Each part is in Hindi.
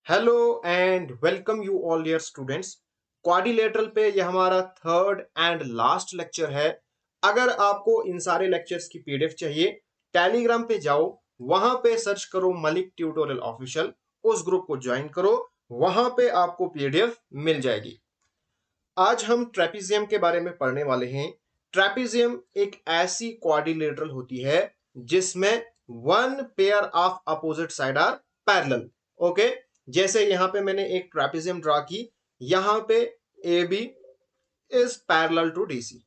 Hello and welcome you all dear students. Quadrilateral पे यह हमारा थर्ड एंड लास्ट लेक्चर है। अगर आपको इन सारे लेक्चर्स की पीडीएफ चाहिए, टेलीग्राम पे जाओ, वहां पे सर्च करो मलिक ट्यूटोरियल ऑफिशियल, उस ग्रुप को ज्वाइन करो, वहां पे आपको पीडीएफ मिल जाएगी। आज हम ट्रेपीजियम के बारे में पढ़ने वाले हैं। ट्रेपीजियम एक ऐसी क्वाड्रिलेटरल होती है जिसमें one pair of opposite side are parallel. Okay, जैसे यहां पे मैंने एक ट्रेपीजियम ड्रा की, यहां पे A B is parallel to D C,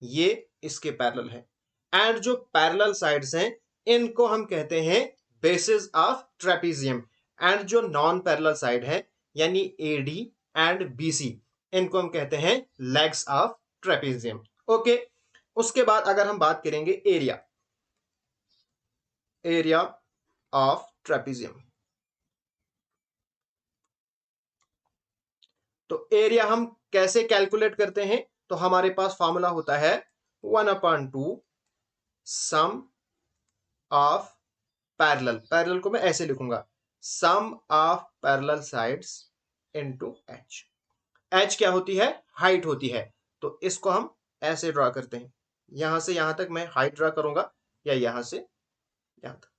ये इसके पैरेलल है। एंड जो पैरेलल साइड्स हैं इनको हम कहते हैं बेसिस ऑफ ट्रेपीजियम। एंड जो नॉन पैरेलल साइड है यानी A D and B C, इनको हम कहते हैं लेग्स ऑफ ट्रेपीजियम। ओके, उसके बाद अगर हम बात करेंगे एरिया एरिया ऑफ ट्रेपीजियम, तो एरिया हम कैसे कैलकुलेट करते हैं? तो हमारे पास फॉर्मूला होता है 1/2 सम ऑफ पैरेलल। पैरेलल को मैं ऐसे लिखूंगा, sum of parallel sides into h. H क्या होती है? हाइट होती है। तो इसको हम ऐसे ड्रा करते हैं, यहां से यहां तक मैं हाइट ड्रा करूंगा, या यहां से यहां तक।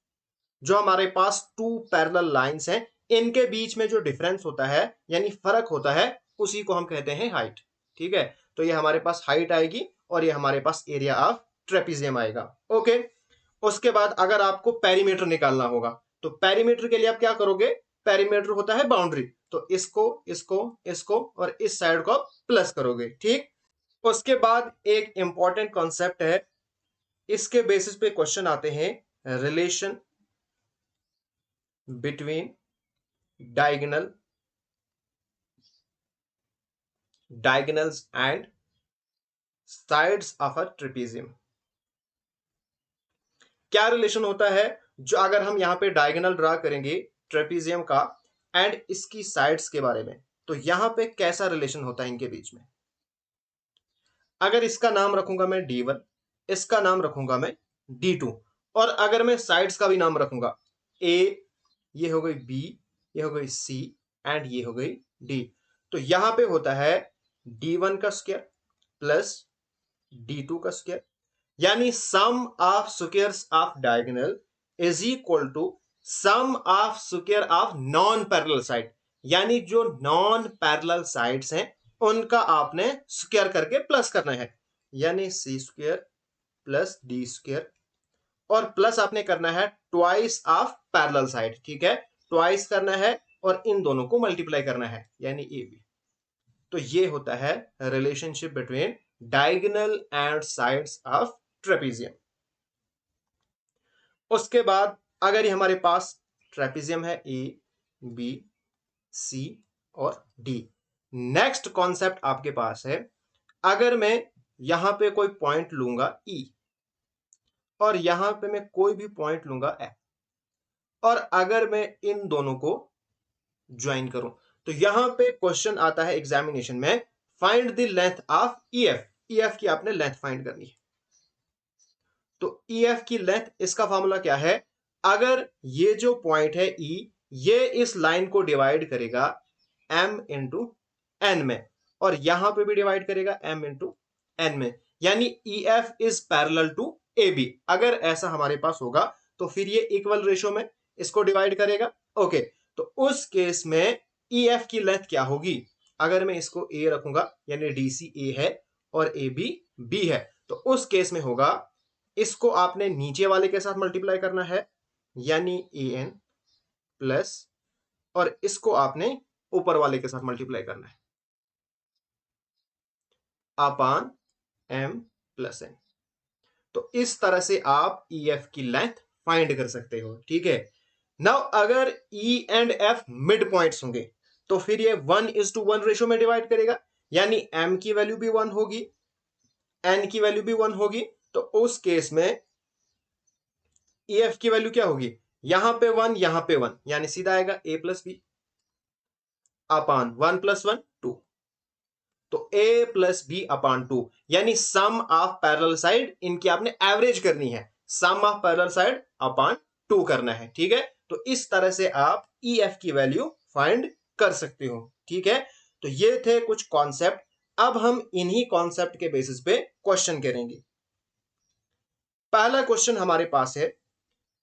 जो हमारे पास टू पैरेलल लाइंस हैं, इनके बीच में जो डिफरेंस होता है यानी फर्क होता है, उसी को हम कहते हैं हाइट। ठीक है, तो ये हमारे पास हाइट आएगी और ये हमारे पास एरिया ऑफ ट्रेपीजियम आएगा। ओके, उसके बाद अगर आपको पेरीमीटर निकालना होगा, तो पेरीमीटर के लिए आप क्या करोगे? पेरीमीटर होता है बाउंड्री, तो इसको इसको इसको और इस साइड को आप प्लस करोगे। ठीक, उसके बाद एक इंपॉर्टेंट कॉन्सेप्ट है, इसके बेसिस पे क्वेश्चन आते हैं, relation between diagonals and sides of a trapezium। क्या रिलेशन होता है? जो अगर हम यहां पे डायगोनल ड्रा करेंगे ट्रेपीजियम का एंड इसकी साइड्स के बारे में, तो यहां पे कैसा रिलेशन होता है इनके बीच में? अगर इसका नाम रखूंगा मैं D1, इसका नाम रखूंगा मैं D2, और अगर मैं साइड्स का भी नाम रखूंगा A, ये हो गई B, ये हो गई C एंड ये हो गई D, तो यहां पे होता है D1 का स्क्वायर प्लस D2 का स्क्वायर, यानी sum of squares of diagonal is equal to sum of square of non parallel side. यानी जो नॉन पैरेलल साइड्स हैं उनका आपने स्क्वायर करके प्लस करना है, यानी सी स्क्वायर प्लस डी स्क्वायर, और प्लस आपने करना है ट्वाइस ऑफ पैरेलल साइड। ठीक है, ट्वाइस करना है और इन दोनों को मल्टीप्लाई करना है, यानी ए बी। तो ये होता है relationship between diagonal and sides of trapezium. उसके बाद अगर ये हमारे पास ट्रेपीजियम है ए बी सी और डी, नेक्स्ट कॉन्सेप्ट आपके पास है, अगर मैं यहां पे कोई पॉइंट लूंगा ई और यहां पे मैं कोई भी पॉइंट लूंगा एफ, और अगर मैं इन दोनों को ज्वाइन करूं, तो यहां पे क्वेश्चन आता है एग्जामिनेशन में, find the length of EF. EF की आपने लेंथ फाइंड करनी है। तो ईएफ की लेंथ, इसका फॉर्मूला क्या है? अगर ये जो पॉइंट है ई, ये इस लाइन को डिवाइड करेगा एम इंटू एन में, और यहां पे भी डिवाइड करेगा एम इंटू एन में, यानी EF is parallel to A B. अगर ऐसा हमारे पास होगा तो फिर ये इक्वल रेशो में इसको डिवाइड करेगा। ओके, तो उस केस में ईएफ की लेंथ क्या होगी? अगर मैं इसको ए रखूंगा यानी डीसी ए है और ए बी बी है, तो उस केस में होगा, इसको आपने नीचे वाले के साथ मल्टीप्लाई करना है, यानी ए एन प्लस, और इसको आपने ऊपर वाले के साथ मल्टीप्लाई करना है अपान एम प्लस एन। तो इस तरह से आप ई एफ की लेंथ फाइंड कर सकते हो। ठीक है, नाउ अगर E and F mid points होंगे, तो फिर ये 1:1 रेशो में डिवाइड करेगा, यानी एम की वैल्यू भी 1 होगी, एन की वैल्यू भी 1 होगी। तो उस केस में ई एफ की वैल्यू क्या होगी? यहां पे 1, यहां पे 1, यानी सीधा आएगा ए प्लस बी अपान 1 + 1 2, तो ए प्लस बी अपान 2, यानी सम ऑफ पैरेलल साइड, इनकी आपने एवरेज करनी है, सम ऑफ पैरेलल साइड अपान 2 करना है। ठीक है, तो इस तरह से आप ई एफ की वैल्यू फाइंड कर सकते हो। ठीक है, तो ये थे कुछ कॉन्सेप्ट। अब हम इन्हीं कॉन्सेप्ट के बेसिस पे क्वेश्चन करेंगे। पहला क्वेश्चन हमारे पास है,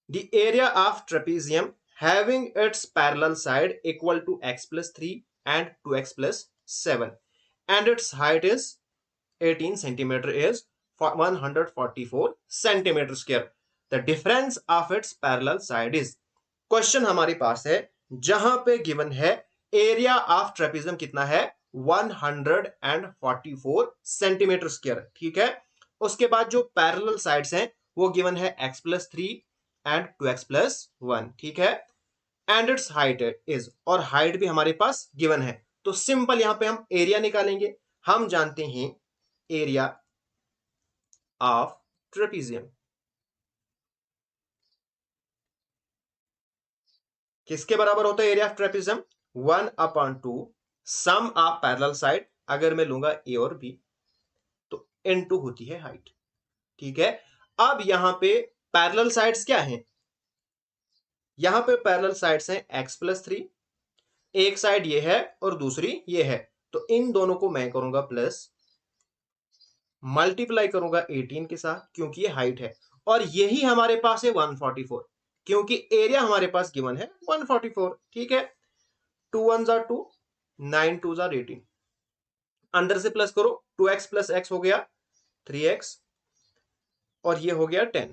the area of trapezium having its parallel side equal to x plus 3 and 2x plus 7 and its height is 18 centimeter is 144 centimeter square. The difference of its parallel side is. Question हमारे पास है जहां पे गिवन है एरिया ऑफ ट्रेपीजियम कितना है 144 सेंटीमीटर स्क्वायर। ठीक है, उसके बाद जो पैरेलल साइड्स हैं वो गिवन है x plus 3 and 2x plus 1। ठीक है, एंड इट्स हाइट इज, और हाइट भी हमारे पास गिवन है। तो सिंपल यहां पे हम एरिया निकालेंगे। हम जानते हैं एरिया ऑफ ट्रेपीजियम किसके बराबर होता है? Area of trapezium 1/2 sum of parallel side, अगर मैं लूंगा ए और बी तो n2 होती है हाइट। ठीक है, अब यहां पे पैरेलल साइड्स क्या हैं? यहां पे पैरेलल साइड्स हैं x plus 3, एक साइड ये है और दूसरी ये है, तो इन दोनों को मैं करूंगा प्लस, मल्टीप्लाई करूंगा 18 के साथ क्योंकि ये हाइट है, और यही हमारे पास है 144 क्योंकि एरिया हमारे पास गिवन है 144। ठीक है, 2 1 जार 2, 9 2 जार 18, अंदर से प्लस करो, 2x plus x हो गया 3x और ये हो गया 10,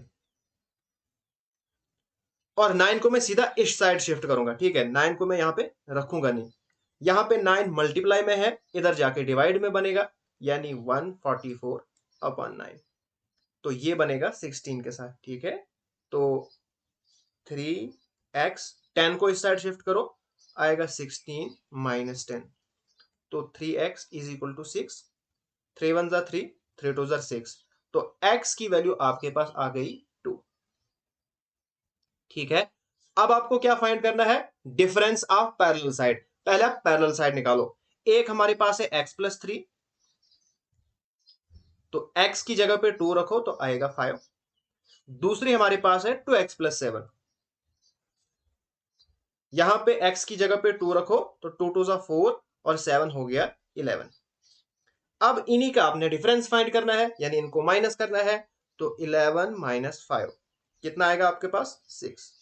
और 9 को मैं सीधा इस साइड शिफ्ट करूंगा। ठीक है, 9 को मैं यहां पे रखूंगा नहीं, यहां पे 9 मल्टीप्लाई में है, इधर जाके डिवाइड में बनेगा, यानी 144/9, तो ये बनेगा 16 के साथ। ठीक है, तो 3x, 10 को इस साइड शिफ्ट करो, आएगा 16 माइनस 10, तो 3x इज इक्वल टू 6, 3 1 जार 3, 3 2 जार 6, तो x की वैल्यू आपके पास आ गई 2। ठीक है, अब आपको क्या फाइंड करना है? Difference of parallel side. पहले आप पैरेलल साइड निकालो। एक हमारे पास है x plus 3, तो x की जगह पे 2 रखो तो आएगा 5। दूसरी हमारे पास है 2x plus 7, यहां पे x की जगह पे 2 रखो तो 2 2 सा 4 और 7 हो गया 11। अब इन्हीं का आपने डिफरेंस फाइंड करना है, यानी इनको माइनस करना है, तो 11 माइनस 5 कितना आएगा आपके पास? 6।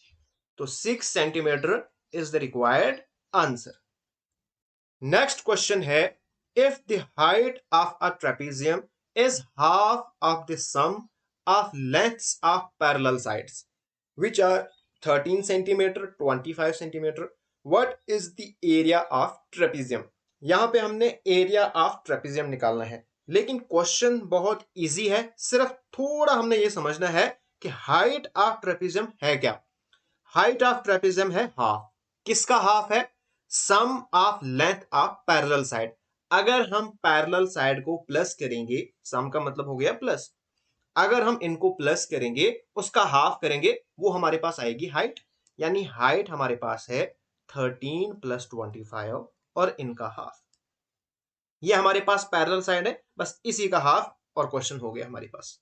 तो 6 centimetre is the required answer. Next question है, if the height of a trapezium is half of the sum of lengths of parallel sides which are 13 centimetre 25 centimetre, what is the area of trapezium? यहां पे हमने एरिया ऑफ ट्रेपीजियम निकालना है, लेकिन क्वेश्चन बहुत इजी है, सिर्फ थोड़ा हमने ये समझना है कि हाइट ऑफ ट्रेपीजियम है क्या। हाइट ऑफ ट्रेपीजियम है हाफ। किसका हाफ है? Sum of length of parallel side. अगर हम पैरेलल साइड को प्लस करेंगे, सम का मतलब हो गया प्लस, अगर हम इनको प्लस करेंगे उसका हाफ करेंगे, वो हमारे पास आएगी हाइट, यानी हाइट हमारे पास है 13 + 25 और इनका हाफ। ये हमारे पास पैरेलल साइड है, बस इसी का हाफ और क्वेश्चन हो गया हमारे पास।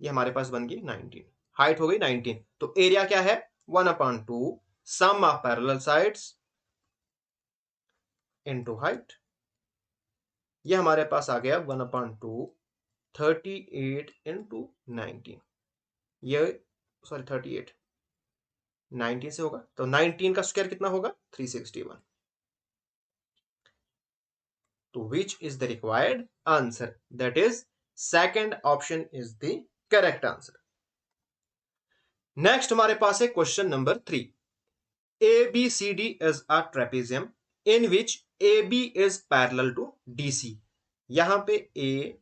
ये हमारे पास बन गई 19, हाइट हो गई 19, तो एरिया क्या है? 1/2 sum of parallel sides into height. ये हमारे पास आ गया 1/2 38 × 19, ये सॉरी 38 19 से होगा, तो 19 का स्क्वायर कितना होगा? 361। तो which is the required answer? That is second option is the correct answer. Next हमारे पास है question number 3, ABCD is a trapezium in which AB is parallel to DC। यहां पे A,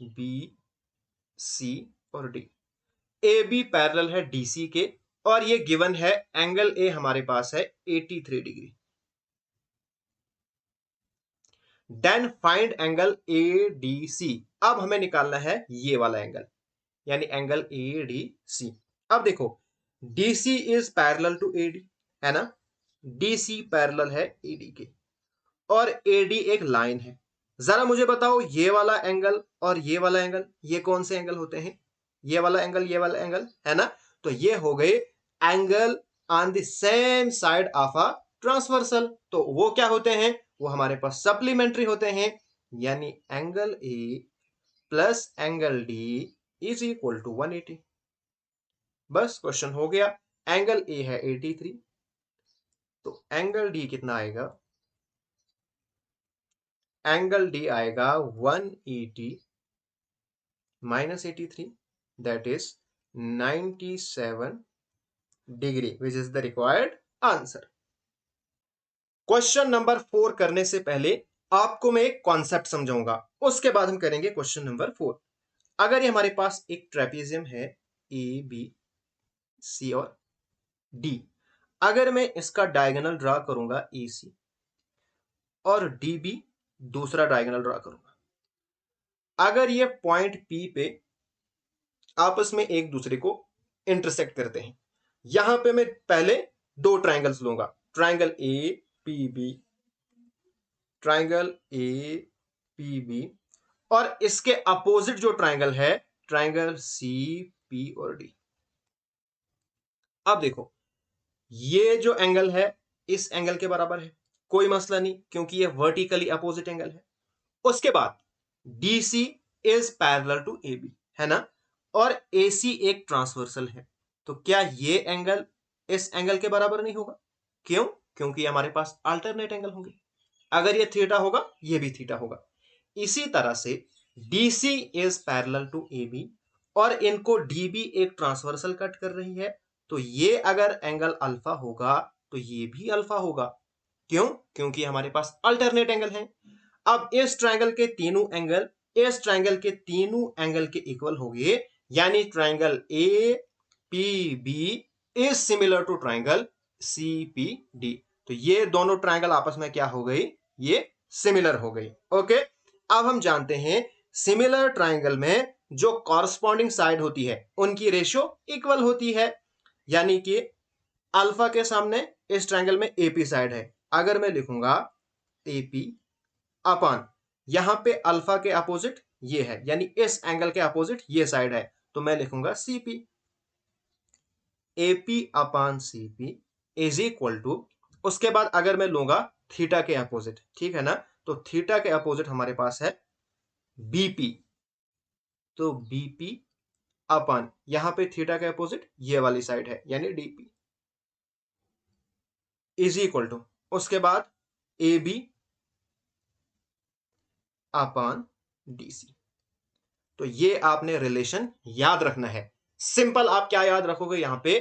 B, C और D, AB पैरेलल है DC के, और ये गिवन है एंगल A हमारे पास है 83 degree. Then find angle ADC। अब हमें निकालना है ये वाला एंगल, यानी एंगल ADC। अब देखो, DC is parallel to AD, है ना? DC पैरेलल है AD के, और AD एक लाइन है। जरा मुझे बताओ, ये वाला एंगल और ये वाला एंगल, ये कौन से एंगल होते हैं? ये वाला एंगल है ना। तो ये हो गए angle on the same side of a transversal. तो वो क्या होते हैं, वो हमारे पास सप्लीमेंट्री होते हैं, यानी angle A plus angle D is equal to 180। बस क्वेश्चन हो गया। एंगल ए है 83, तो एंगल डी कितना आएगा, एंगल डी आएगा 180 minus 83, that is 97 degree, which is the required answer. Question number 4 करने से पहले आपको मैं एक कॉन्सेप्ट समझाऊंगा, उसके बाद हम करेंगे क्वेश्चन नंबर 4। अगर ये हमारे पास एक ट्रेपीजियम है ए बी सी और डी, अगर मैं इसका डायगोनल ड्रा करूंगा ए सी और डी बी दूसरा डायगोनल ड्रा करूंगा, अगर ये पॉइंट पी पे आपस में एक दूसरे को इंटरसेक्ट करते हैं, यहां पे मैं पहले दो ट्राइंगल्स लूंगा, triangle A P B, triangle A P B, और इसके अपोजिट जो ट्राइंगल है ट्राइंगल सी पी और डी। अब देखो ये जो एंगल है इस एंगल के बराबर है, कोई मसला नहीं क्योंकि ये वर्टिकली अपोजिट एंगल है। उसके बाद DC is parallel to AB, है ना, और AC एक ट्रांसवर्सल है, तो क्या ये एंगल इस एंगल के बराबर नहीं होगा? क्यों? क्योंकि हमारे पास अल्टरनेट एंगल होंगे, अगर ये थीटा होगा ये भी थीटा होगा। इसी तरह से DC is parallel to AB और इनको DB एक ट्रांसवर्सल कट कर रही है, तो ये अगर एंगल अल्फा होगा तो ये भी अल्फा होगा। क्यों? क्योंकि हमारे पास अल्टरनेट एंगल है। अब इस ट्रायंगल के तीनों एंगल इस ट्रायंगल के तीनों एंगल के इक्वल हो गए, यानी triangle A P B is similar to triangle C P D. तो ये दोनों ट्रायंगल आपस में क्या हो गई, ये सिमिलर हो गई। ओके, अब हम जानते हैं सिमिलर ट्रायंगल में जो कॉरस्पॉन्डिंग साइड होती है उनकी रेशियो इक्वल होती है, यानी कि अल्फा के सामने इस ट्रायंगल में एपी साइड है, अगर मैं लिखूंगा एपी अपॉन यहां पे अल्फा के अपोजिट ये है, यानी इस एंगल के अपोजिट ये साइड है, तो मैं लिखूंगा CP, AP upon CP is equal to, उसके बाद अगर मैं लूंगा थीटा के अपोजिट, ठीक है ना, तो थीटा के अपोजिट हमारे पास है बीपी, तो बीपी अपॉन यहां पे थीटा के अपोजिट ये वाली साइड है यानी डीपी इज इक्वल टू, उसके बाद ए बी अपॉन डीसी। तो ये आपने रिलेशन याद रखना है। सिंपल आप क्या याद रखोगे, यहां पे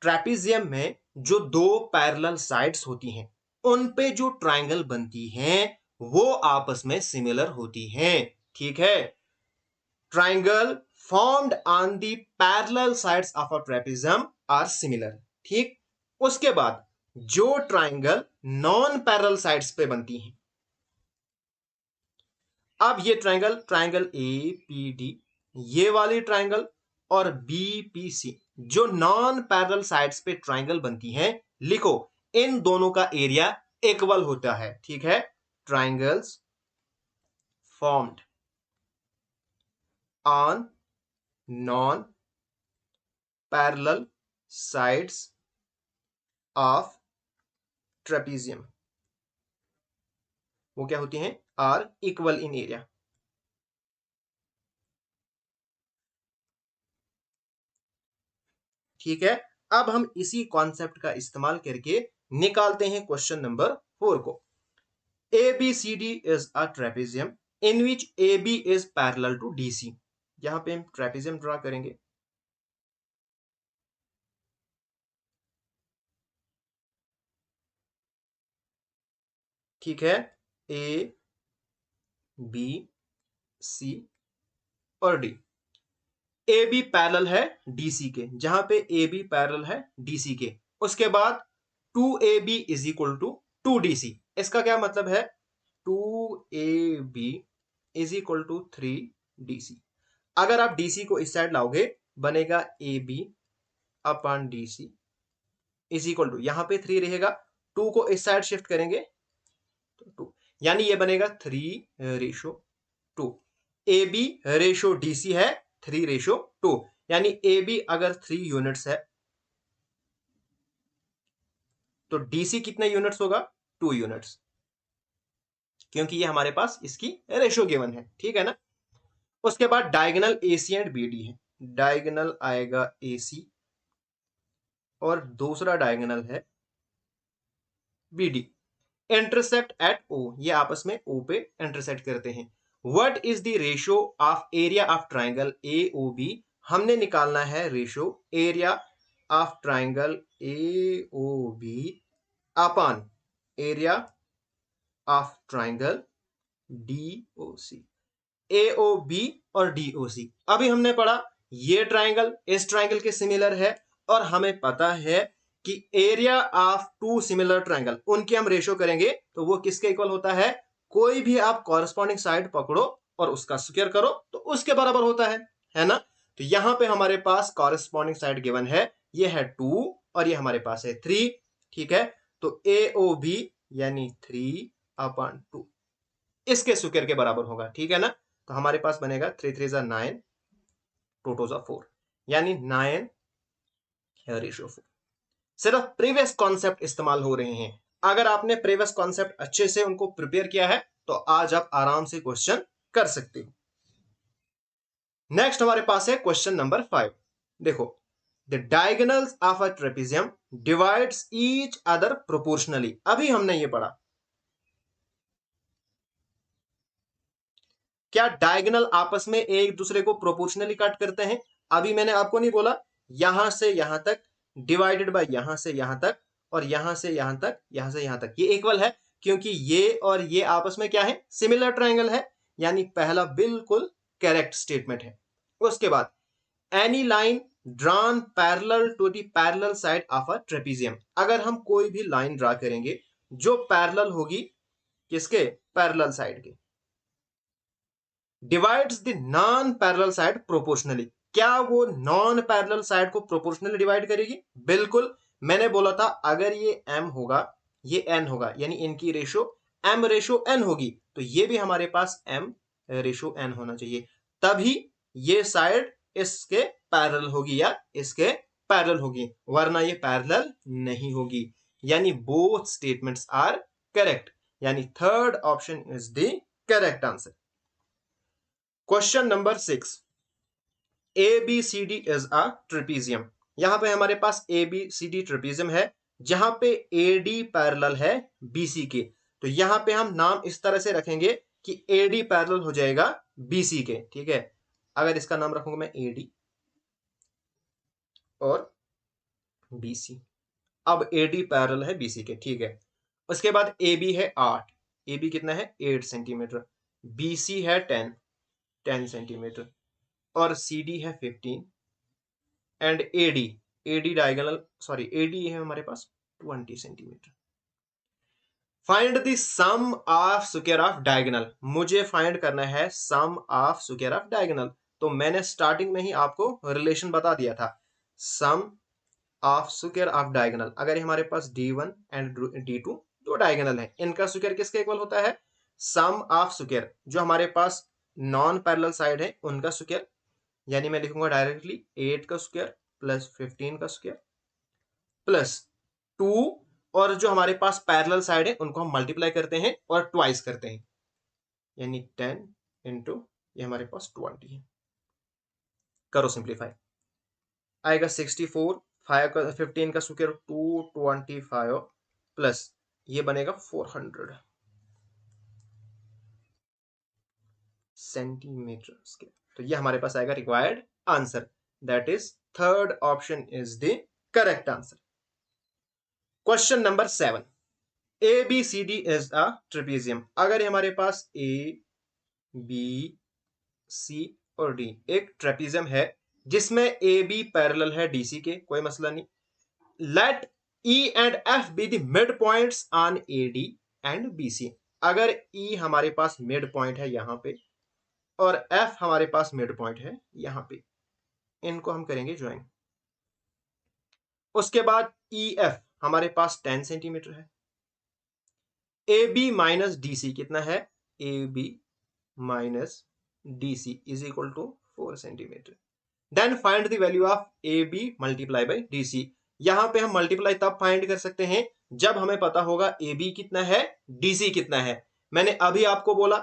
ट्रेपीजियम में जो दो पैरेलल साइड्स होती हैं उन पे जो ट्रायंगल बनती हैं वो आपस में सिमिलर होती हैं, ठीक है। Triangle formed on the parallel sides of a trapezium are similar, ठीक। उसके बाद जो ट्रायंगल नॉन पैरेलल साइड्स पे बनती हैं, अब ये triangle triangle A P D, ये वाली ट्रायंगल और बी पी सी जो नॉन पैरेलल साइड्स पे ट्रायंगल बनती हैं, लिखो इन दोनों का एरिया इक्वल होता है, ठीक है। Triangles formed on non parallel sides of trapezium वो क्या होती हैं, आर इक्वल इन एरिया। ठीक है, अब हम इसी कॉन्सेप्ट का इस्तेमाल करके निकालते हैं क्वेश्चन नंबर 4 को। ABCD is a trapezium in which AB is parallel to DC। यहां पे हम ट्रेपीजियम ड्रा करेंगे, ठीक है, A B C और D। AB पैरेलल है DC के, जहां पे AB पैरेलल है DC के, उसके बाद 2AB is equal to 2DC। इसका क्या मतलब है, 2AB is equal to 3DC। अगर आप DC को इस साइड लाओगे बनेगा AB upon DC is equal to, यहां पे 3 रहेगा, 2 को इस साइड शिफ्ट करेंगे तो 2, यानी ये बनेगा 3:2। AB रेशो DC है, 3:2, यानी ए बी अगर 3 यूनिट्स है तो डीसी कितने यूनिट्स होगा, 2 यूनिट्स, क्योंकि ये हमारे पास इसकी रेशो गिवन है, ठीक है ना। उसके बाद डायगोनल एसी एंड बीडी है, डायगोनल आएगा एसी और दूसरा डायगोनल है बीडी। इंटरसेक्ट एट ओ, ये आपस में ओ पे इंटरसेक्ट करते हैं। What is the ratio of area of triangle A O B, हमने निकालना है ratio area of triangle A O B upon area of triangle D O C. A O B और डी ओ सी, अभी हमने पढ़ा ये ट्राइंगल इस ट्राइंगल के सिमिलर है, और हमें पता है कि area of two similar triangle उनके हम रेशो करेंगे तो वो किसके इक्वल होता है, कोई भी आप कॉरेस्पॉन्डिंग साइड पकड़ो और उसका स्क्वायर करो तो उसके बराबर होता है ना। तो यहां पे हमारे पास कॉरेस्पॉन्डिंग साइड गिवन है, ये है 2 और ये हमारे पास है 3, ठीक है। तो ए ओ बी यानी 3/2 इसके स्क्वायर के बराबर होगा, ठीक है ना। तो हमारे पास बनेगा 3 3 जा 9, 2 2 जा 4, यानी 9:4। सिर्फ प्रीवियस कॉन्सेप्ट इस्तेमाल हो रहे हैं। अगर आपने प्रीवियस कॉन्सेप्ट अच्छे से उनको प्रिपेयर किया है तो आज आप आराम से क्वेश्चन कर सकते हो। नेक्स्ट हमारे पास है क्वेश्चन नंबर 5। देखो, the diagonals of a trapezium divides each other proportionally, अभी हमने ये पढ़ा। क्या डायगोनल आपस में एक दूसरे को प्रोपोर्शनली कट करते हैं? अभी मैंने आपको नहीं बोला यहां से यहां तक डिवाइडेड बाय यहां से यहां तक और यहां से यहां तक, यहां से यहां तक, ये इक्वल है क्योंकि ये और ये आपस में क्या है, सिमिलर ट्राइंगल है, यानी पहला बिल्कुल करेक्ट स्टेटमेंट है। उसके बाद any line drawn parallel to the parallel side of a trapezium, अगर हम कोई भी लाइन ड्रा करेंगे जो पैरेलल होगी किसके, पैरेलल साइड के, divides the non parallel side proportionally, क्या वो नॉन पैरेलल साइड को प्रोपोर्शनली डिवाइड करेगी? बिल्कुल, मैंने बोला था अगर ये m होगा ये n होगा, यानी इनकी रेशो m/n होगी, तो ये भी हमारे पास m/n होना चाहिए, तभी ये साइड इसके पैरेलल होगी या इसके पैरेलल होगी, वरना ये पैरेलल नहीं होगी। यानी बोथ स्टेटमेंट्स आर करेक्ट, यानी third option is the correct answer. Question number 6, ABCD is a trapezium, यहां पे हमारे पास ABCD ट्रेपेजियम है जहां पे AD पैरेलल है BC के, तो यहां पे हम नाम इस तरह से रखेंगे कि AD पैरेलल हो जाएगा BC के, ठीक है। अगर इसका नाम रखूंगा मैं AD और BC, अब AD पैरेलल है BC के, ठीक है। उसके बाद AB है 8, AB कितना है 8 सेंटीमीटर, BC है 10 सेंटीमीटर और CD है 15 and AD diagonal sorry AD है हमारे पास 20 centimetre. Find the sum of square of diagonal, मुझे फाइंड करना है sum of square of diagonal, तो मैंने स्टार्टिंग में ही आपको रिलेशन बता दिया था, सम ऑफ स्क्वायर ऑफ डायगोनल, अगर हमारे पास D1 एंड D2 दो डायगोनल है, इनका स्क्वायर किसके इक्वल होता है, सम ऑफ स्क्वायर जो हमारे पास नॉन पैरेलल साइड है उनका स्क्वायर, यानी मैं लिखूंगा डायरेक्टली 8 का स्क्वायर प्लस 15 का स्क्वायर प्लस 2, और जो हमारे पास पैरेलल साइड है उनको हम मल्टीप्लाई करते हैं और ट्वाइस करते हैं, यानी 10 इंटू ये हमारे पास 20 है, करो सिंप्लीफाई, आएगा 64, 15 का स्क्वायर 225 प्लस ये बनेगा 400 सेंटीमीटर स्क्वायर, तो ये हमारे पास आएगा required answer, that is third option is the correct answer. Question number 7, ABCD is a trapezium, अगर हमारे पास ABC और D एक ट्रेपेजियम है जिसमें AB पैरेलल है DC के, कोई मसला नहीं, let E and F be the mid points on AD and BC, अगर E हमारे पास मिड पॉइंट है यहां पे और F हमारे पास मिड पॉइंट है यहां पे, इनको हम करेंगे ज्वाइन। उसके बाद EF हमारे पास 10 सेंटीमीटर है, AB माइनस DC कितना है, AB minus DC is equal to 4 centimetre. Then find the value of A B multiply by D C. यहां पे हम मल्टीप्लाई तब फाइंड कर सकते हैं जब हमें पता होगा ए बी कितना है, डी सी कितना है। मैंने अभी आपको बोला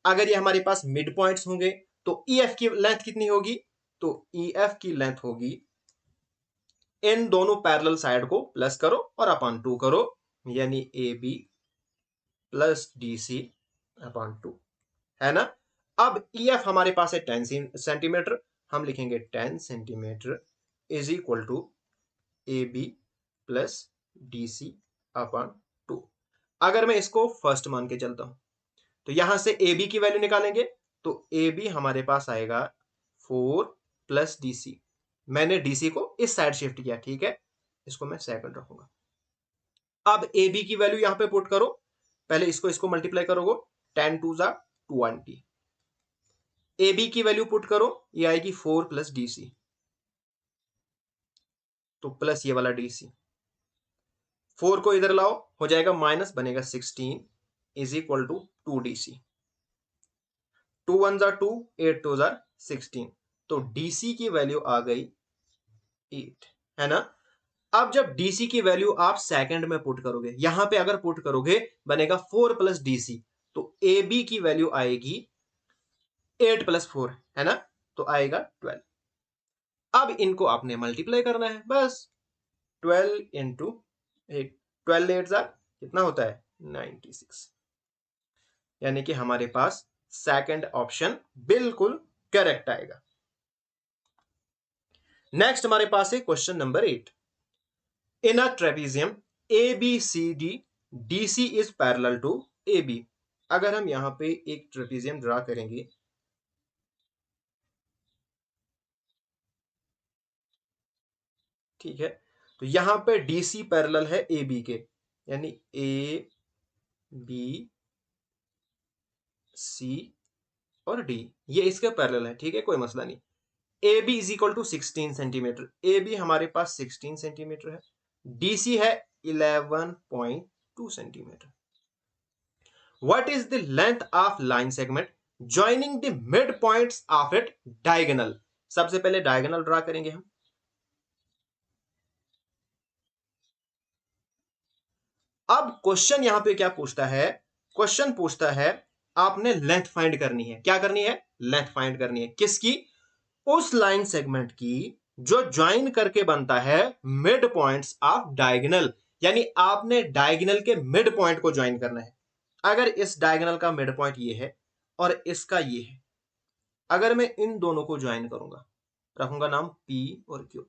अगर ये हमारे पास मिड पॉइंट्स होंगे तो ई एफ की लेंथ कितनी होगी, तो ई एफ की लेंथ होगी, इन दोनों पैरेलल साइड को प्लस करो और अपॉन 2 करो, यानी A B plus D C upon 2, है ना। अब ई एफ हमारे पास है 10 सेंटीमीटर, हम लिखेंगे 10 centimetre is equal to A B plus D C upon 2। अगर मैं इसको फर्स्ट मान के चलता हूं तो यहां से ए बी की वैल्यू निकालेंगे तो ए बी हमारे पास आएगा 4 प्लस डी सी। मैंने डीसी को इस साइड शिफ्ट किया, ठीक है, इसको मैं सेकंड रखूंगा। अब ए बी की वैल्यू यहां पे पुट करो, पहले इसको मल्टीप्लाई करोगे, 10 टू जा 20। ए बी की वैल्यू पुट करो, ये आएगी 4 प्लस डी सी, तो प्लस ये वाला डी सी, 4 को इधर लाओ हो जाएगा माइनस, बनेगा 16 is equal to 2 D C. 2 1 जा 2, 8 2 जा 16, तो डीसी की वैल्यू आ गई 8, है ना। अब जब डीसी की वैल्यू आप सेकंड में पुट करोगे, यहां पे अगर पुट करोगे बनेगा 4 प्लस डीसी, तो ए बी की वैल्यू आएगी 8 प्लस 4, है ना, तो आएगा 12। अब इनको आपने मल्टीप्लाई करना है, बस 12 इंटू 8, 12 8 कितना होता है 96, यानी कि हमारे पास सेकंड ऑप्शन बिल्कुल करेक्ट आएगा। नेक्स्ट हमारे पास है question number 8। In a trapezium ABCD DC is parallel to AB। अगर हम यहां पे एक ट्रेपेजियम ड्रा करेंगे, ठीक है, तो यहां पे DC पैरेलल है AB के, यानी AB C और D ये इसके पैरेलल है, ठीक है, कोई मसला नहीं। AB is equal to 16 centimetre, AB हमारे पास 16 सेंटीमीटर है, DC है 11.2 centimetre. What is the length of line segment joining the midpoints of it diagonal? सबसे पहले डायगोनल ड्रा करेंगे हम। अब क्वेश्चन यहां पे क्या पूछता है, क्वेश्चन पूछता है आपने लेंथ फाइंड करनी है। क्या करनी है, लेंथ फाइंड करनी है, किसकी, उस लाइन सेगमेंट की जो ज्वाइन करके बनता है मिड पॉइंट्स ऑफ डायगोनल, यानी आपने डायगोनल के मिड पॉइंट को ज्वाइन करना है। अगर इस डायगोनल का मिड पॉइंट ये है और इसका ये है, अगर मैं इन दोनों को ज्वाइन करूंगा, रखूंगा नाम P और Q,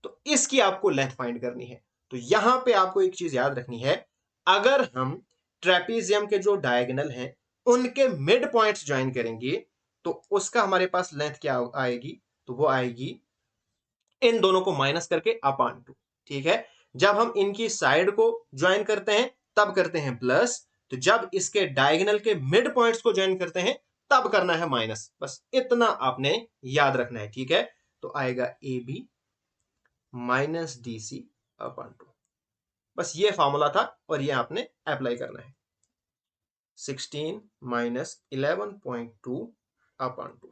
तो इसकी आपको लेंथ फाइंड करनी है। तो यहां पे आपको एक चीज याद रखनी है, अगर हम ट्रेपेजियम के जो डायगोनल हैं उनके मिड पॉइंट्स ज्वाइन करेंगे तो उसका हमारे पास लेंथ क्या आएगी, तो वो आएगी इन दोनों को माइनस करके अपॉन 2, ठीक है। जब हम इनकी साइड को ज्वाइन करते हैं तब करते हैं प्लस, तो जब इसके डायगोनल के मिड पॉइंट्स को ज्वाइन करते हैं तब करना है माइनस, बस इतना आपने याद रखना है, ठीक है। तो आएगा A B minus D C upon 2, बस ये फॉर्मूला था और ये आपने अप्लाई करना है। 16 माइनस 11.2 अपॉन 2,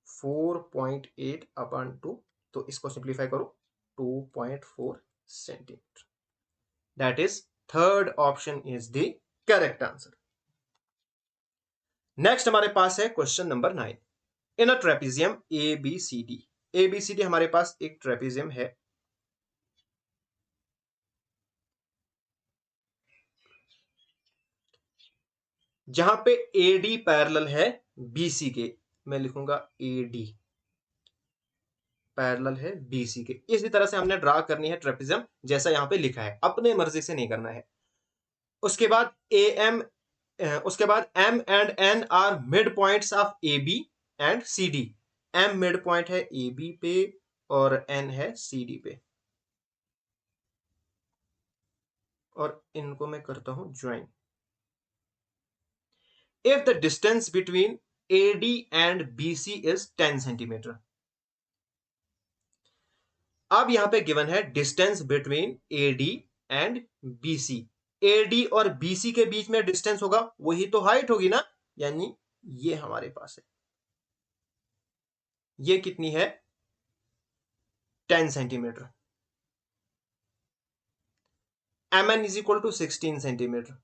4.8 अपॉन 2, तो इसको सिंप्लीफाई करो 2.4 centimetre. That is third option is the correct answer. Next हमारे पास है question number 9। In a trapezium ABCD, ABCD हमारे पास एक ट्रेपेजियम है, जहां पे AD पैरेलल है BC के, मैं लिखूंगा AD पैरेलल है BC के। इसी तरह से हमने ड्रा करनी है ट्रेपेजियम जैसा यहां पे लिखा है, अपने मर्जी से नहीं करना है। उसके बाद उसके बाद M and N are mid points of AB and CD। M mid point है AB पे और N है CD पे, और इनको मैं करता हूं join. If the distance between AD and BC is 10 centimetre. अब यहां पे गिवन है distance between AD and BC। AD और BC के बीच में डिस्टेंस होगा, वही तो हाइट होगी ना, यानी ये हमारे पास है। ये कितनी है 10 centimetre, mn is equal to 16 centimetre.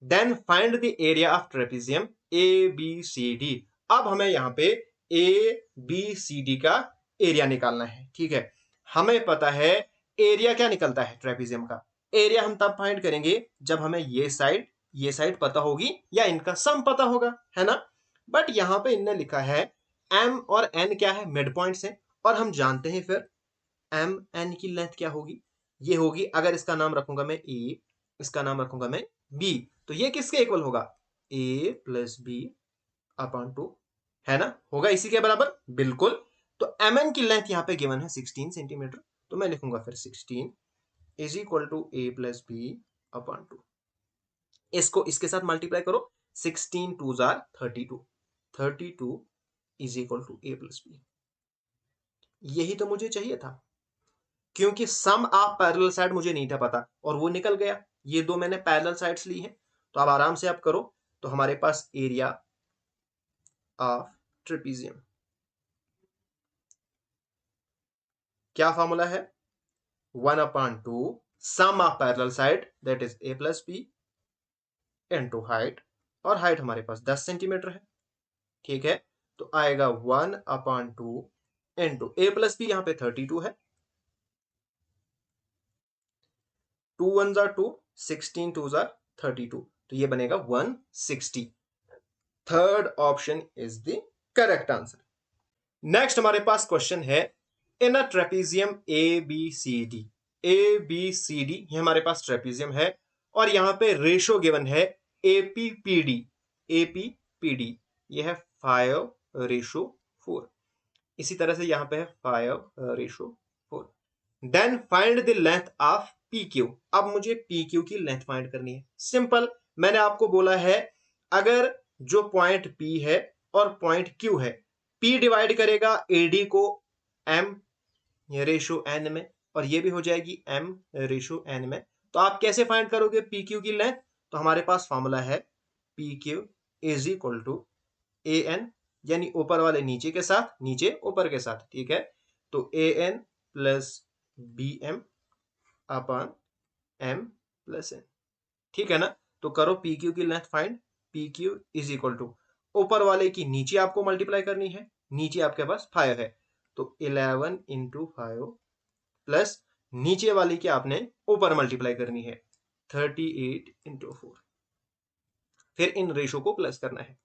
Then find the area of trapezium A B C D. अब हमें यहां पे ए बी सी डी का एरिया निकालना है, ठीक है। हमें पता है एरिया क्या निकलता है ट्रेपेजियम का। एरिया हम तब फाइंड करेंगे जब हमें ये साइड पता होगी या इनका सम पता होगा, है ना। बट यहां पे इनने लिखा है एम और एन क्या है, मिड पॉइंट्स है, और हम जानते हैं फिर एम एन की लेंथ क्या होगी, ये होगी, अगर इसका नाम रखूंगा मैं ए, इसका नाम रखूंगा मैं बी, तो ये किसके इक्वल होगा, ए प्लस बी अपॉन 2, है ना, होगा इसी के बराबर, बिल्कुल। तो एम एन की लेंथ यहाँ पे गिवन है 16 सेंटीमीटर, तो मैं लिखूंगा फिर 16 is equal to A plus B upon 2। इसको इसके साथ मल्टीप्लाई करो, 16 टू जार 32, 32 is equal to A plus B. यही तो मुझे चाहिए था, क्योंकि सम ऑफ पैरेलल साइड मुझे नहीं था पता और वो निकल गया। ये दो मैंने पैरेलल साइड्स ली हैं, तो अब आराम से आप करो। तो हमारे पास एरिया ऑफ ट्रेपेजियम क्या फॉर्मूला है, 1/2 sum of parallel side that is a plus b into height, और हाइट हमारे पास 10 सेंटीमीटर है, ठीक है। तो आएगा 1/2 इनटू ए प्लस बी, यहां पे 32 है, 2 1 जार 2, 16 2 जार 32, तो ये बनेगा 160। Third option is the correct answer. Next हमारे पास क्वेश्चन है, in a trapezium A B C D, A B C D ये हमारे पास ट्रेपेजियम है, और यहां पे रेशो गिवन है एपीपीडी, एपीपीडी ये है 5:4, इसी तरह से यहां पे है 5:4। Then find the length of P Q. अब मुझे पी क्यू की लेंथ फाइंड करनी है, सिंपल। मैंने आपको बोला है अगर जो पॉइंट पी है और पॉइंट क्यू है, पी डिवाइड करेगा एडी को एम रेशो एन में, और ये भी हो जाएगी एम रेशो एन में, तो आप कैसे फाइंड करोगे पी क्यू की लेंथ। तो हमारे पास फॉर्मूला है P Q is equal to A N, यानी ऊपर वाले नीचे के साथ, नीचे ऊपर के साथ, ठीक है। तो a n plus b m upon m plus n, ठीक है ना। तो करो पी क्यू की length find, P Q is equal to ऊपर वाले की नीचे आपको मल्टीप्लाई करनी है, नीचे आपके पास 5 है, तो 11 इंटू 5 प्लस नीचे वाली की आपने ऊपर मल्टीप्लाई करनी है 38 इंटू 4, फिर इन रेशो को प्लस करना है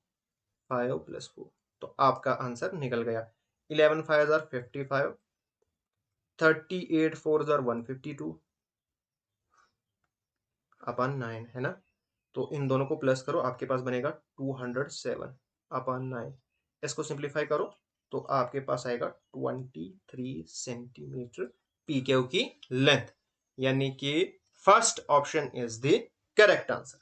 5 प्लस 4, तो आपका आंसर निकल गया 11 5 जार 55, 38 4 जार 152 अपन 9, है ना। तो इन दोनों को प्लस करो, आपके पास बनेगा 207 अपॉन 9। इसको सिंप्लीफाई करो तो आपके पास आएगा 23 सेंटीमीटर पी क्यू की लेंथ, यानी कि first option is the correct answer.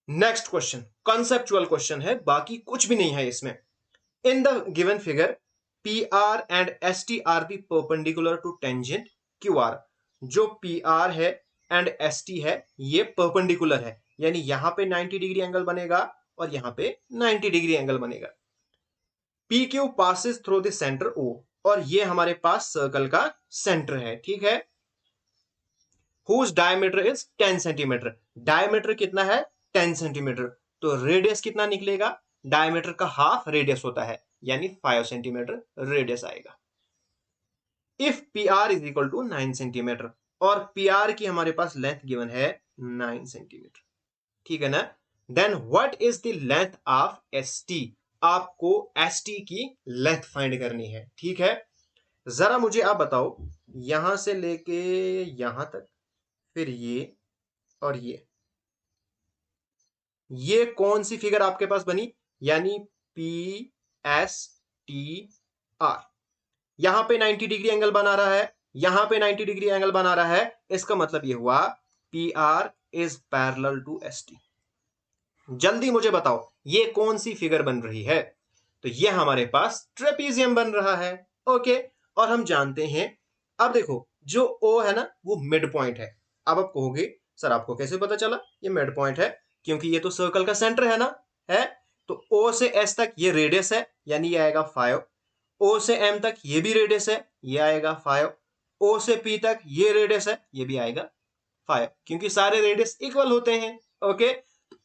Next question conceptual question है, बाकी कुछ भी नहीं है इसमें। In the given figure P R and S T are the perpendicular to tangent Q R. जो पी आर है एंड एस टी है ये परपेंडिकुलर है, यानी यहां पे 90 डिग्री एंगल बनेगा और यहां पे 90 डिग्री एंगल बनेगा। P Q passes through the centre O, और ये हमारे पास सर्कल का सेंटर है, ठीक है। Whose diameter is 10 centimetre, diameter कितना है 10 सेंटीमीटर, तो रेडियस कितना निकलेगा, डायमीटर का हाफ रेडियस होता है, यानी 5 सेंटीमीटर रेडियस आएगा। If P R is equal to 9 centimetre, और पी आर की हमारे पास लेंथ गिवन है 9 सेंटीमीटर, ठीक है ना। Then what is the length of S T, आपको एस टी की लेंथ फाइंड करनी है, ठीक है। जरा मुझे आप बताओ, यहां से लेके यहां तक, फिर ये और ये कौन सी फिगर आपके पास बनी, यानी पी एस टी आर। यहां पे 90 डिग्री एंगल बना रहा है, यहां पे 90 डिग्री एंगल बना रहा है, इसका मतलब ये हुआ P R is parallel to S T. जल्दी मुझे बताओ ये कौन सी फिगर बन रही है, तो ये हमारे पास ट्रेपेजियम बन रहा है, ओके। और हम जानते हैं, अब देखो जो ओ है ना वो मिड पॉइंट है। अब आप कहोगे सर आपको कैसे पता चला ये मिड पॉइंट है, क्योंकि ये तो सर्कल का सेंटर है ना, है। तो O से S तक ये रेडियस है, यानी ये आएगा 5। O से M तक ये भी रेडियस है, ये आएगा 5। O से P तक ये रेडियस है, ये भी आएगा 5, क्योंकि सारे रेडियस इक्वल होते हैं। ओके,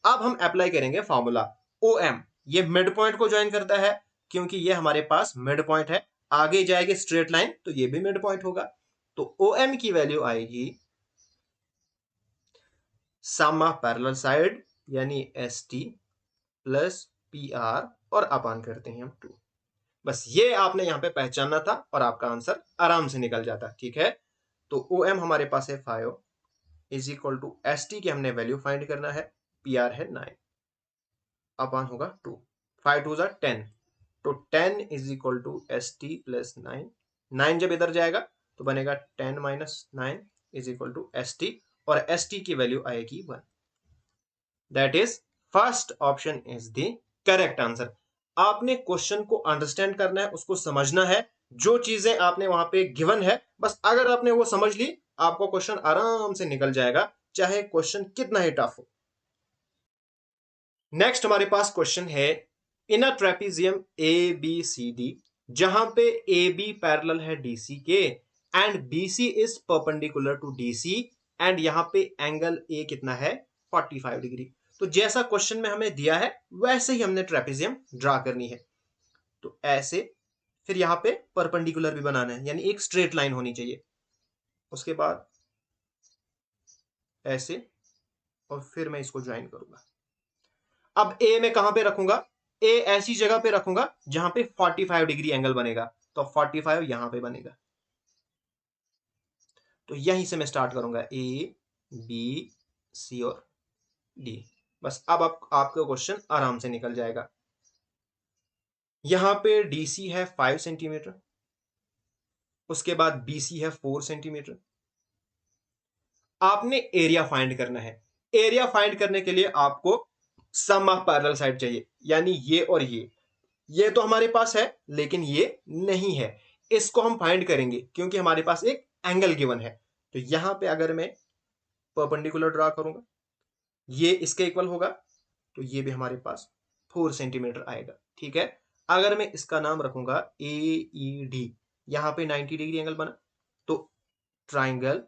अब हम अप्लाई करेंगे फॉर्मूला। OM ये मिड पॉइंट को ज्वाइन करता है, क्योंकि ये हमारे पास मिड पॉइंट है, आगे जाएगी स्ट्रेट लाइन तो ये भी मिड पॉइंट होगा। तो OM की वैल्यू आएगी सम ऑफ पैरेलल साइड यानी ST प्लस PR और अपान करते हैं हम 2। बस ये आपने यहां पे पहचानना था और आपका आंसर आराम से निकल जाता। ठीक है, तो OM हमारे पास है 5 इज इक्वल टू ST की हमने वैल्यू फाइंड करना है, PR है 9 अपान होगा 2, 5 2 जा 10, तो 10 is equal to ST plus 9। 9 जब इधर जाएगा तो बनेगा 10 minus 9 is equal to ST, और ST की वैल्यू आएगी 1। That is first option is the correct answer. आपने क्वेश्चन को अंडरस्टैंड करना है, उसको समझना है। जो चीजें आपने वहां पे गिवन है, बस अगर आपने वो समझ ली, आपको क्वेश्चन आराम से निकल जाएगा, चाहे क्वेश्चन कितना ही टफ हो। नेक्स्ट हमारे पास क्वेश्चन है, इन अ ट्रेपीजियम ABCD, जहां पे AB पैरेलल है DC के and BC is perpendicular to DC, and यहां पे एंगल A कितना है 45 डिग्री। तो जैसा क्वेश्चन में हमें दिया है वैसे ही हमने ट्रेपीजियम ड्रा करनी है। तो ऐसे, फिर यहां पे परपेंडिकुलर भी बनाना है, यानी एक स्ट्रेट लाइन होनी चाहिए। उसके बाद ऐसे, और फिर मैं इसको ज्वाइन करूंगा। अब ए में कहां पे रखूंगा, ए ऐसी जगह पे रखूंगा जहां पे 45 डिग्री एंगल बनेगा, तो 45 यहां पे बनेगा। तो यहीं से मैं स्टार्ट करूंगा, A B C और D। बस अब आपका क्वेश्चन आराम से निकल जाएगा। यहां पे DC है 5 सेंटीमीटर, उसके बाद BC है 4 सेंटीमीटर। आपने एरिया फाइंड करना है। एरिया फाइंड करने के लिए आपको सम ऑफ पैरेलल साइड चाहिए, यानी ये और ये तो हमारे पास है लेकिन ये नहीं है, इसको हम फाइंड करेंगे क्योंकि हमारे पास एक एंगल गिवन है। तो यहां पे अगर मैं परपेंडिकुलर ड्रा करूंगा, ये इसके इक्वल होगा, तो ये भी हमारे पास 4 सेंटीमीटर आएगा। ठीक है, अगर मैं इसका नाम रखूंगा AED, यहां पे 90 डिग्री एंगल बना, तो ट्राइंगल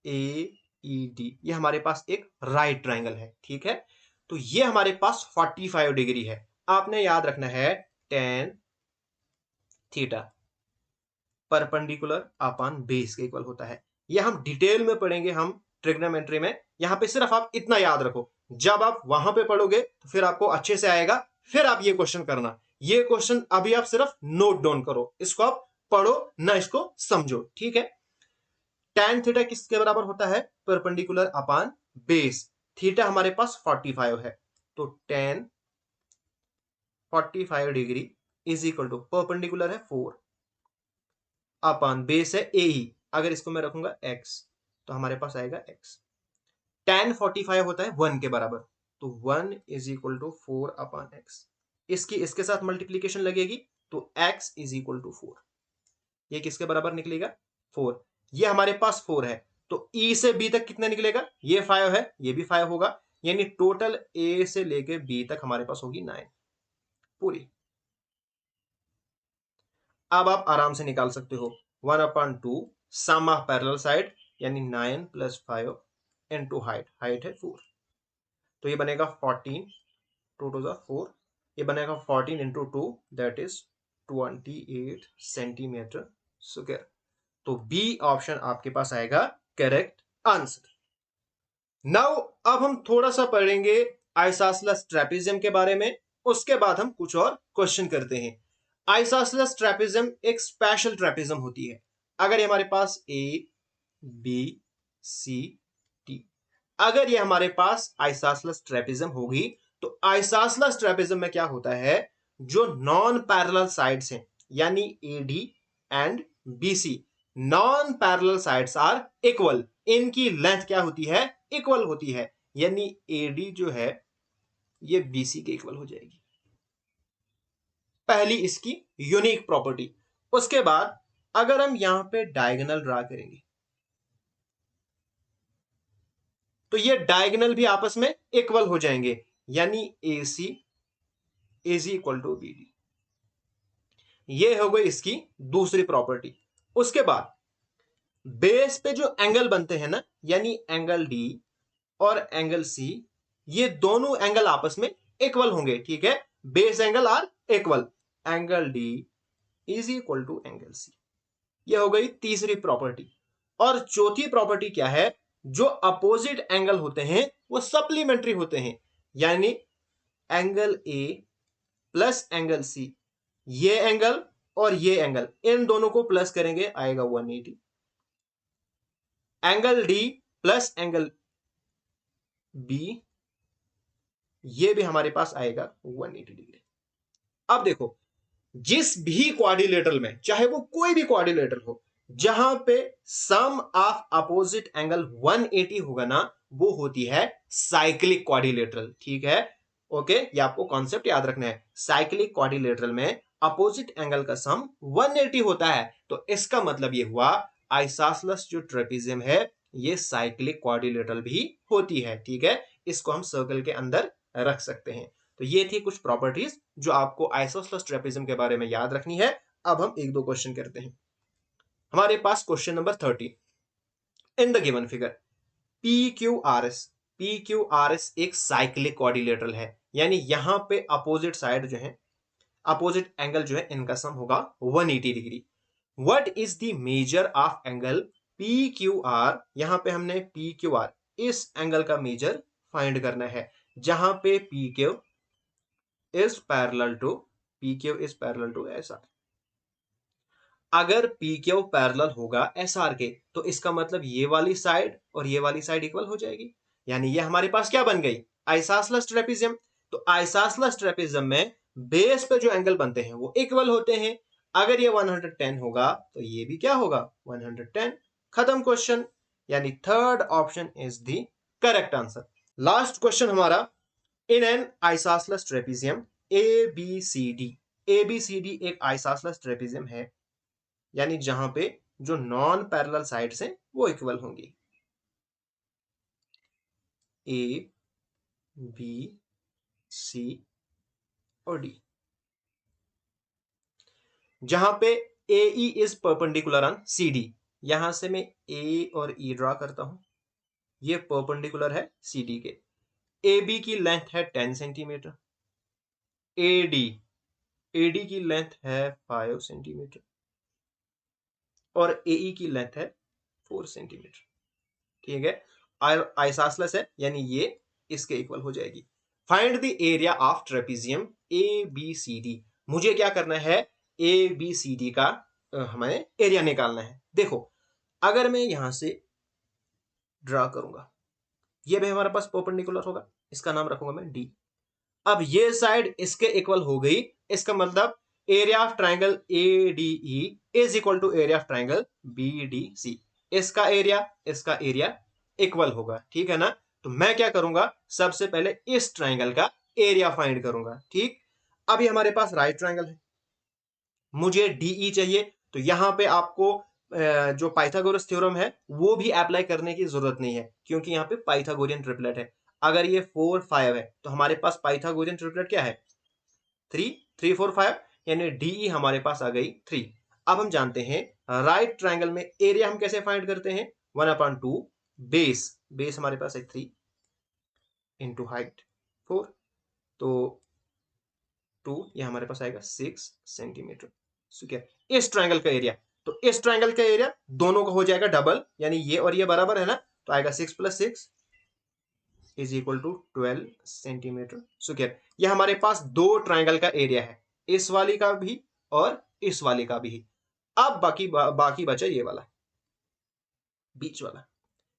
AED ये हमारे पास एक राइट ट्राइंगल है। ठीक है, तो ये हमारे पास 45 डिग्री है। आपने याद रखना है tan theta perpendicular upon base के इक्वल होता है। यह हम डिटेल में पढ़ेंगे, हम ट्रिग्नोमेट्री में। यहां पे सिर्फ आप इतना याद रखो, जब आप वहां पे पढ़ोगे तो फिर आपको अच्छे से आएगा, फिर आप ये क्वेश्चन करना। ये क्वेश्चन अभी आप सिर्फ नोट डाउन करो, इसको आप पढ़ो ना, इसको समझो। ठीक है, tan थीटा किसके बराबर होता है, परपेंडिकुलर अपॉन बेस। थीटा हमारे पास 45 है, तो tan 45 degree is equal to perpendicular है 4 अपॉन बेस है AE, अगर इसको मैं रखूंगा x तो हमारे पास आएगा x। tan 45 होता है 1 के बराबर, तो 1 is equal to 4 upon x। इसकी इसके साथ मल्टीप्लीकेशन लगेगी, तो x इज इक्वल टू 4। ये किसके बराबर निकलेगा 4। ये हमारे पास 4 है, तो E से B तक कितना निकलेगा, ये 5 है, ये भी 5 होगा, यानी टोटल A से लेके B तक हमारे पास होगी 9 पूरी। अब आप आराम से निकाल सकते हो 1/2 सम ऑफ पैरेलल साइड, यानी 9 प्लस 5 इनटू हाइट, हाइट है 4, तो ये बनेगा 14, 2 2 4, ये बनेगा 14 into 2 that is 28 centimetre square. तो बी ऑप्शन आपके पास आएगा करेक्ट आंसर। नाउ अब हम थोड़ा सा पढ़ेंगे आइसोसेलेस ट्रेपेजियम के बारे में, उसके बाद हम कुछ और क्वेश्चन करते हैं। आइसोसेलेस ट्रेपेजियम एक स्पेशल ट्रेपेजियम होती है। अगर ये हमारे पास ABCD, अगर ये हमारे पास आइसोसेलेस ट्रेपेजियम होगी, तो आइसोसेलेस ट्रेपेजियम में क्या होता है, जो नॉन पैरेलल साइड्स हैं यानी AD and BC, non parallel sides are equal, इनकी लेंथ क्या होती है, इक्वल होती है, यानी AD जो है ये BC के इक्वल हो जाएगी। पहली इसकी यूनिक प्रॉपर्टी। उसके बाद अगर हम यहां पे डायगोनल ड्रा करेंगे, तो ये डायगोनल भी आपस में इक्वल हो जाएंगे, यानी AC is equal to B D. ये हो गई इसकी दूसरी प्रॉपर्टी। उसके बाद बेस पे जो एंगल बनते हैं ना, यानी एंगल डी और एंगल सी, ये दोनों एंगल आपस में इक्वल होंगे, ठीक है। Base angle are equal, angle D is equal to angle C. ये हो गई तीसरी प्रॉपर्टी। और चौथी प्रॉपर्टी क्या है, जो अपोजिट एंगल होते हैं वो सप्लीमेंट्री होते हैं, यानी angle A plus angle C, ये एंगल और ये एंगल, इन दोनों को प्लस करेंगे आएगा 180। Angle D plus angle B, ये भी हमारे पास आएगा 180 डिग्री। अब देखो, जिस भी क्वाड्रिलेटरल में, चाहे वो कोई भी क्वाड्रिलेटरल हो, जहां पे सम ऑफ अपोजिट एंगल 180 होगा ना, वो होती है साइक्लिक क्वाड्रिलेटरल, ठीक है। ओके, ये आपको कॉन्सेप्ट याद रखना है। साइक्लिक क्वाड्रिलेटरल में अपोजिट एंगल का सम 180 होता है, तो इसका मतलब ये हुआ आइसोसेलेस जो ट्रेपेजियम है ये साइक्लिक क्वाड्रिलेटरल भी होती है, ठीक है। इसको हम सर्कल के अंदर रख सकते हैं। तो ये थी कुछ प्रॉपर्टीज जो आपको आइसोसेलेस ट्रेपेजियम के बारे में याद रखनी है। अब हम एक दो क्वेश्चन करते हैं। हमारे पास question number 30, in the given figure PQRS, PQRS एक साइक्लिक क्वाड्रिलेटरल है, यानी यहां पे अपोजिट साइड जो है, अपोजिट एंगल जो है, इनका सम होगा 180 degree. What is the measure of angle PQR, यहां पे हमने PQR इस एंगल का मेजर फाइंड करना है, जहां पे PQ is parallel to SR। अगर PQ पैरेलल होगा SR के, तो इसका मतलब ये वाली साइड और ये वाली साइड इक्वल हो जाएगी, यानी ये हमारे पास क्या बन गई, आइसोसेलेस ट्रेपेजियम। तो आइसोसेलेस ट्रेपेजियम में बेस पे जो एंगल बनते हैं वो इक्वल होते हैं। अगर ये 110 होगा तो ये भी क्या होगा, 110। खत्म क्वेश्चन, यानी third option is the correct answer. Last question हमारा, in an isosceles trapezium ABCD, ABCD एक आइसोसेलेस ट्रेपेजियम है, यानी जहां पे जो नॉन पैरेलल साइड्स हैं वो इक्वल होंगी, A B C और D, जहां पे AE is perpendicular on CD। यहां से मैं A और E ड्रॉ करता हूं, ये परपेंडिकुलर है CD के। AB की लेंथ है 10 सेंटीमीटर, AD की लेंथ है 5 सेंटीमीटर और AE की लेंथ है 4 सेंटीमीटर, ठीक है। आइसोसेलेस है, यानी ये इसके इक्वल हो जाएगी। Find the area of trapezium ABCD। मुझे क्या करना है, ABCD का हमें एरिया निकालना है। देखो, अगर मैं यहां से ड्रा करूंगा, ये भी हमारे पास परपेंडिकुलर होगा, इसका नाम रखूंगा मैं D। अब ये साइड इसके इक्वल हो गई, इसका मतलब area of triangle ADE is equal to area of triangle BDC। इसका एरिया इक्वल होगा, ठीक है ना। तो मैं क्या करूंगा, सबसे पहले इस ट्राइंगल का एरिया फाइंड करूंगा, ठीक। अभी हमारे पास राइट ट्राइंगल है, मुझे DE चाहिए, तो यहां पे आपको जो पाइथागोरस थ्योरम है वो भी अप्लाई करने की जरूरत नहीं है, क्योंकि यहाँ पे पाइथागोरियन ट्रिपलेट है। अगर ये 4 5 है तो हमारे पास पाइथागोरियन ट्रिपलेट क्या है, 3 3 4 5, यानी DE हमारे पास आ गई 3। अब हम जानते हैं राइट ट्राइंगल में एरिया हम कैसे फाइंड करते हैं, 1/2 बेस हमारे पास है 3 इंटू हाइट 4, तो 2, ये हमारे पास आएगा 6 सेंटीमीटर। ठीक है, इस ट्राइंगल का एरिया, तो इस ट्राइंगल का एरिया दोनों का हो जाएगा डबल, यानी ये और ये बराबर है ना, तो आएगा 6 + 6 is equal to 12 centimetre square. ये हमारे पास दो ट्राइंगल का एरिया है, इस वाली का भी और इस वाली का भी। अब बाकी बचा ये वाला बीच वाला।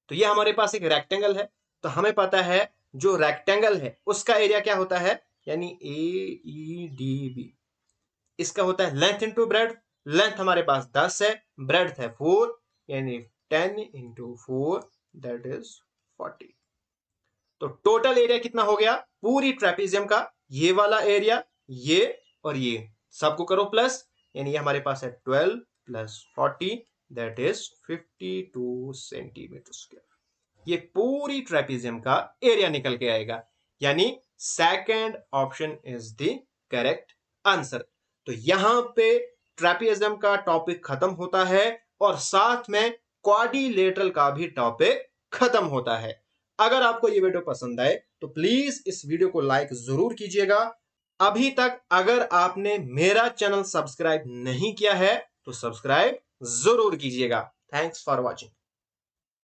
तो ये हमारे पास एक रेक्टेंगल है, तो हमें पता है जो रेक्टेंगल है उसका एरिया क्या होता है, यानी AEDB, इसका होता है लेंथ इंटू ब्रेड। लेंथ हमारे पास 10 है, ब्रेड है 4, यानी 10 इंटू 4 दैट इज 40। तो टोटल एरिया कितना हो गया पूरी ट्रेपेजियम का, ये वाला एरिया, ये और ये सबको करो प्लस, यानी ये हमारे पास है 12 + 40 दैट इज 52 सेंटीमीटर स्क्वायर। ये पूरी ट्रेपेजियम का एरिया निकल के आएगा, यानी second option is the correct answer. तो यहां पे ट्रेपेजियम का टॉपिक खत्म होता है और साथ में क्वाड्रिलेटरल का भी टॉपिक खत्म होता है। अगर आपको ये वीडियो पसंद आए तो प्लीज इस वीडियो को लाइक जरूर कीजिएगा। अभी तक अगर आपने मेरा चैनल सब्सक्राइब नहीं किया है तो सब्सक्राइब जरूर कीजिएगा। Thanks for watching.